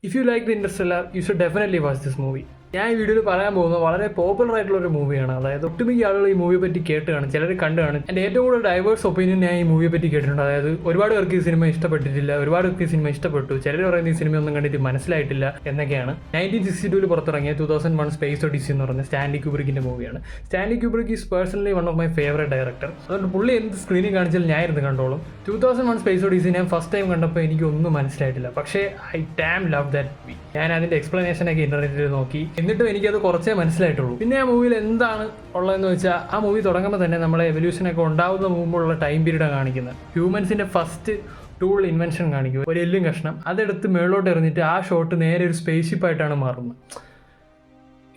If you like the Interstellar, you should definitely watch this movie. ഞാൻ ഈ വീഡിയോയിൽ പറയാൻ പോകുന്നത് വളരെ പോപ്പുലർ ആയിട്ടുള്ള ഒരു മൂവിയാണ്. അതായത് ഒട്ടുമിക്ക ആളുകൾ ഈ മൂവിയെ പറ്റി കേട്ട് കാണും, ചിലർ കണ്ടു കാണും. എൻ്റെ ഏറ്റവും കൂടുതൽ ഡൈവേഴ്സ് ഒപ്പീനിയൻ ഞാൻ ഈ മൂവിയെ പറ്റി കേട്ടിട്ടുണ്ട്. അതായത് ഒരുപാട് പേർക്ക് ഈ സിനിമ ഇഷ്ടപ്പെട്ടിട്ടില്ല, ഒരുപാട് പേർക്ക് ഈ സിനിമ ഇഷ്ടപ്പെട്ടു, ചിലർ പറയുന്ന ഈ സിനിമ ഒന്നും കണ്ടിട്ട് മനസ്സിലായിട്ടില്ല എന്നൊക്കെയാണ്. 1962 പുറത്തിറങ്ങിയ 2001 സ്പേസ് ഒഡീസി എന്ന് പറഞ്ഞ സ്റ്റാൻലി ക്യൂബ്രിക്കിൻ്റെ മൂവിയാണ്. Stanley Kubrick is personally one of my favourite director. അതുകൊണ്ട് പുള്ളി എന്ത് സ്ക്രീനിൽ കാണിച്ചാലും ഞാൻ ഇരുന്ന് കണ്ടോളും. 2001 സ്പേസ് ഒഡീസി ഞാൻ ഫസ്റ്റ് ടൈം കണ്ടപ്പോൾ എനിക്കൊന്നും മനസ്സിലായിട്ടില്ല, പക്ഷേ I dam love that movie. ഞാൻ അതിൻ്റെ എക്സ്പ്ലനേഷനൊക്കെ ഇൻ്റർനെറ്റിൽ നോക്കി, എന്നിട്ടും എനിക്കത് കുറച്ചേ മനസ്സിലായിട്ടുള്ളൂ. പിന്നെ ആ മൂവിയിൽ എന്താണ് ഉള്ളതെന്ന് വെച്ചാൽ, ആ മൂവി തുടങ്ങുമ്പോൾ തന്നെ നമ്മളെ എവല്യൂഷനൊക്കെ ഉണ്ടാവുന്ന മുമ്പുള്ള ടൈം പീരീഡാണ് കാണിക്കുന്നത്. ഹ്യൂമൻസിൻ്റെ ഫസ്റ്റ് ടൂൾ ഇൻവെൻഷൻ കാണിക്കും, ഒരു എല്ലും കഷ്ണം അതെടുത്ത് മേളോട്ട് എറിഞ്ഞിട്ട് ആ ഷോട്ട് നേരെ ഒരു സ്പേസ് ഷിപ്പായിട്ടാണ് മാറുന്നത്.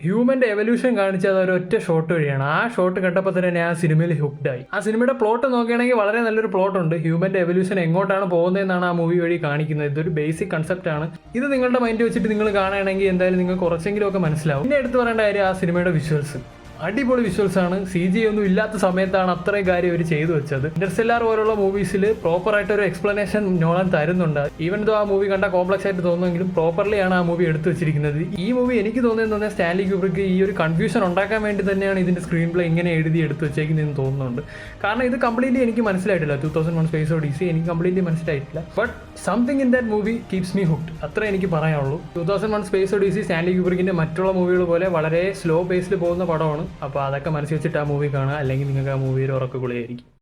ഹ്യൂമൻ്റെ എവല്യൂഷൻ കാണിച്ചത് ഒരൊറ്റ ഷോട്ട് വഴിയാണ്. ആ ഷോട്ട് കണ്ടപ്പോൾ തന്നെ ഞാൻ ആ സിനിമയിൽ ഹുക്ഡായി. ആ സിനിമയുടെ പ്ലോട്ട് നോക്കുകയാണെങ്കിൽ വളരെ നല്ലൊരു പ്ലോട്ടുണ്ട്. ഹ്യൂമൻ്റെ എവല്യൂഷൻ എങ്ങോട്ടാണ് പോകുന്നതെന്നാണ് ആ മൂവി വഴി കാണിക്കുന്നത്. ഇതൊരു ബേസിക് കൺസെപ്റ്റാണ്. ഇത് നിങ്ങളുടെ മൈൻഡ് വെച്ചിട്ട് നിങ്ങൾ കാണുകയാണെങ്കിൽ എന്തായാലും നിങ്ങൾക്ക് കുറച്ചെങ്കിലും ഒക്കെ മനസ്സിലാവും. പിന്നെ എടുത്തു പറയേണ്ട കാര്യം ആ സിനിമയുടെ വിഷ്വൽസ്. അടിപൊളി വിഷ്വൽസാണ്. CG ഒന്നും ഇല്ലാത്ത സമയത്താണ് അത്രയും കാര്യം അവർ ചെയ്തു വെച്ചത്. ഇന്റർസ്റ്റെല്ലാർ പോലുള്ള മൂവീസിൽ പ്രോപ്പറായിട്ടൊരു എക്സ്പ്ലനേഷൻ നോളൻ തരുന്നുണ്ട്. ഈവൻ ദോ ആ മൂവി കണ്ട കോംപ്ലക്സ് ആയിട്ട് തോന്നുമെങ്കിലും പ്രോപ്പർലിയാണ് ആ മൂവി എടുത്തു വെച്ചിരിക്കുന്നത്. ഈ മൂവി എനിക്ക് തോന്നുന്നത് സ്റ്റാൻലി ക്യൂബ്രിക്ക് ഈ ഒരു കൺഫ്യൂഷൻ ഉണ്ടാക്കാൻ വേണ്ടി തന്നെയാണ് ഇതിൻ്റെ സ്ക്രീൻ പ്ലേ ഇങ്ങനെ എഴുതി എടുത്തു വെച്ചേക്കുന്നതെന്ന് തോന്നുന്നുണ്ട്. കാരണം ഇത് കംപ്ലീറ്റ്ലി എനിക്ക് മനസ്സിലായിട്ടില്ല. 2001 സ്പേസ് ഒഡീസി എനിക്ക് കംപ്ലീറ്റ്ലി മനസ്സിലായിട്ടില്ല. But something in that movie keeps me hooked. അത്രേ എനിക്ക് പറയാനുള്ളൂ. 2001 സ്പേസ് ഒഡീസി സ്റ്റാൻലി ക്യൂബ്രിക്കിൻ്റെ മറ്റുള്ള മൂവികൾ പോലെ വളരെ സ്ലോ പേസിൽ പോകുന്ന പടമാണ്. അപ്പോൾ അതൊക്കെ മനസ്സിൽ വെച്ചിട്ട് ആ മൂവി കാണുക, അല്ലെങ്കിൽ നിങ്ങൾക്ക് ആ മൂവിയിൽ ഉറക്കക്കുളിയായിരിക്കും.